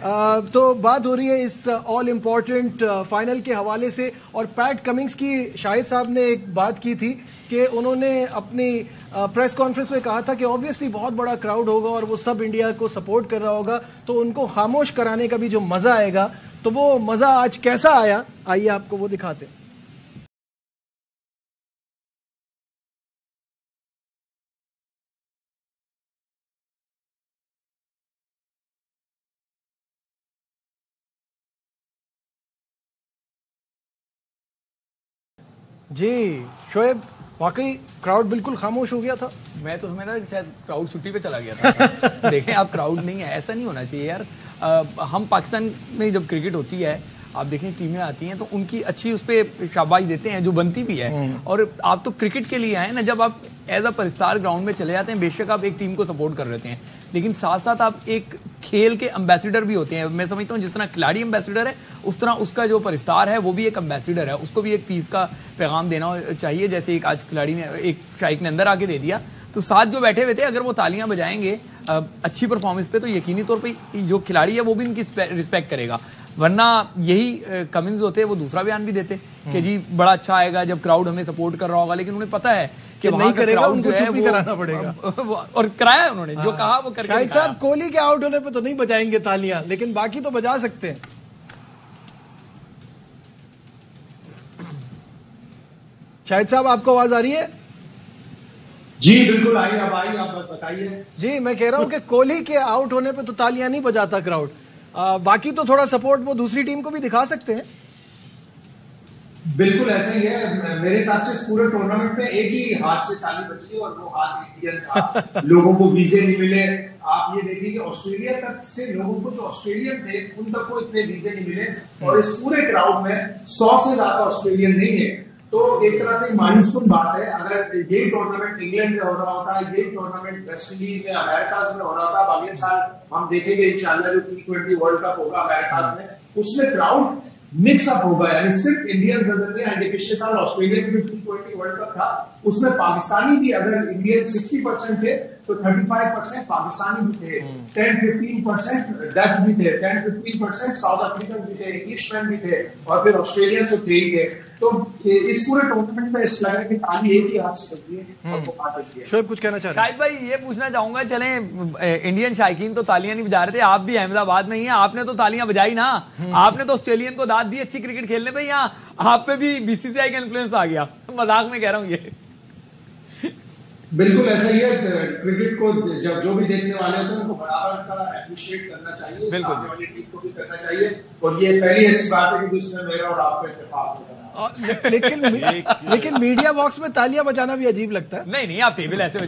तो बात हो रही है इस ऑल इम्पोर्टेंट फाइनल के हवाले से, और पैट कमिंग्स की शाहिद साहब ने एक बात की थी कि उन्होंने अपनी प्रेस कॉन्फ्रेंस में कहा था कि ऑब्वियसली बहुत बड़ा क्राउड होगा और वो सब इंडिया को सपोर्ट कर रहा होगा, तो उनको खामोश कराने का भी जो मजा आएगा, तो वो मजा आज कैसा आया, आइए आपको वो दिखाते हैं। जी शोएब, वाकई क्राउड बिल्कुल खामोश हो गया था। मैं तो समझ रहा शायद क्राउड छुट्टी पे चला गया था। देखें आप, क्राउड नहीं है, ऐसा नहीं होना चाहिए यार। हम पाकिस्तान में जब क्रिकेट होती है, आप देखें टीमें आती हैं तो उनकी अच्छी उस पर शाबाश देते हैं जो बनती भी है। और आप तो क्रिकेट के लिए आए ना, जब आप एज अ परिस्तार ग्राउंड में चले जाते हैं, बेशक आप एक टीम को सपोर्ट कर रहे हैं, लेकिन साथ साथ आप एक खेल के एम्बेसडर भी होते हैं। मैं समझता हूँ जिस तरह खिलाड़ी एम्बेसडर है, उस तरह उसका जो परिस्तार है वो भी एक एम्बेसडर है, उसको भी एक पीस का पैगाम देना चाहिए। जैसे एक आज खिलाड़ी ने, एक शाइक ने अंदर आके दे दिया, तो साथ जो बैठे हुए थे अगर वो तालियां बजाएंगे अच्छी परफॉर्मेंस पे, तो यकीनी तौर पे जो खिलाड़ी है वो भी इनकी रिस्पेक्ट करेगा। वरना यही कमिंस होते, वो दूसरा बयान भी देते कि जी बड़ा अच्छा आएगा जब क्राउड हमें सपोर्ट कर रहा होगा, लेकिन उन्हें पता है कि नहीं करेगा, उनको चुप भी कराना पड़ेगा। और कराया उन्होंने, जो कहा वो करके शाहिद साहब, कोहली के आउट होने पे तो नहीं बजाएंगे तालियां, लेकिन बाकी तो बजा सकते हैं। शाहिद साहब, आपको आवाज आ रही है? जी बिल्कुल आई, अब आई, आप बस बताइए। जी मैं कह रहा हूं कि कोहली के आउट होने पे तो तालियां नहीं बजाता क्राउड, बाकी तो थोड़ा सपोर्ट वो दूसरी टीम को भी दिखा सकते हैं। बिल्कुल ऐसा ही है। मेरे हिसाब से इस पूरे टूर्नामेंट में एक ही हाथ से ताली बची और वो हाथ इंडियन था। लोगों को वीजे नहीं मिले। आप ये देखिए कि ऑस्ट्रेलिया तक से लोगों को, जो ऑस्ट्रेलियन थे उन तक को इतने वीजे नहीं मिले, और इस पूरे क्राउड में 100 से ज्यादा ऑस्ट्रेलियन नहीं है। तो एक तरह से मायूसकुन बात है। अगर यही टूर्नामेंट इंग्लैंड में हो रहा होता, यही टूर्नामेंट वेस्ट इंडीज में, अमेरिका में हो रहा था, अगले साल हम देखेंगे इंशाल्लाह जो T20 वर्ल्ड कप होगा अमेरिका में, उसमें क्राउड मिक्स अप होगा, यानी सिर्फ इंडियन ब्रदर ने, यानी पिछले साल ऑस्ट्रेलिया में T20 वर्ल्ड कप था, उसमें पाकिस्तानी भी, अगर इंडियन 60% थे तो 35% पाकिस्तानी भी थे, 10-15% डच भी थे, 10-15% साउथ अफ्रीकन भी थे, इंग्लिशमैन भी थे, और फिर ऑस्ट्रेलियन से थे ही थे। तो इस पूरे टूर्नामेंट में इस लग रहा है कि ताली एक ही हाथ से बजती है और वो हाथ बजती है। शोएब कुछ कहना चाह रहे हैं? शाहिद भाई ये पूछना चाहूंगा, चले इंडियन शायकीन तो तालियां नहीं बजा रहे थे, आप भी अहमदाबाद में ही हैं, आपने तो तालियां बजाई ना, आपने तो ऑस्ट्रेलियन को दाद दी अच्छी क्रिकेट खेलने पे, यहाँ आप पे भी बीसीसीआई का इन्फ्लुएंस आ गया? मजाक में कह रहा हूँ ये। बिल्कुल ऐसा ही है। क्रिकेट को जब जो भी देखने वाले होते हैं उनको बराबर का एप्रिशिएट करना चाहिए, सामने वाली टीम को भी करना चाहिए, और ये पहली ऐसी बात है कि जिसमें मेरा और आपका इत्तेफाक होगा। लेकिन मीडिया बॉक्स में तालियां बजाना भी अजीब लगता है। नहीं आप टेबल ऐसे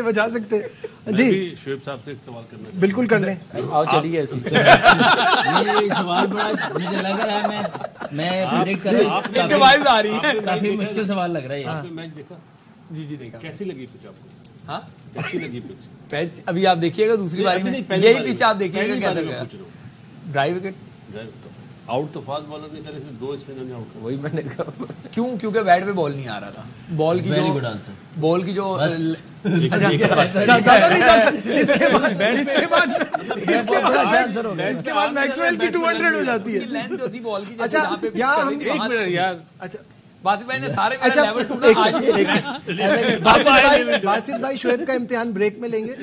बजा सकते हैं। जी शोएब साहब से एक सवाल करना, बिल्कुल कर लें। आओ चलिए। ये सवाल बड़ा मुझे लग रहा है, मैं प्रेडिक्ट कर रहा हूं, काफी मुश्किल सवाल लग रहा है। आपने मैच देखा? जी देखा। कैसी लगी पिच आपको? हाँ कैसी लगी पिच? अभी आप देखिएगा दूसरी बारी में, यही पिच आप देखिएगा कैसा गया। ड्राई विकेट आउट तो फास्ट बॉलर ने करे, 2 स्पिनर ने आउट। वही मैंने कहा, क्योंकि बैट पे बॉल नहीं आ रहा था, बॉल की जो इसके बाद मैक्सवेल की 200 हो जाती है, लेंथ जो थी बॉल की। अच्छा यहाँ हम एक मिनट यार, अच्छा बासित भाई ने सारे अच्छा लेवल बासित भाई शोएब का इम्तिहान ब्रेक में लेंगे।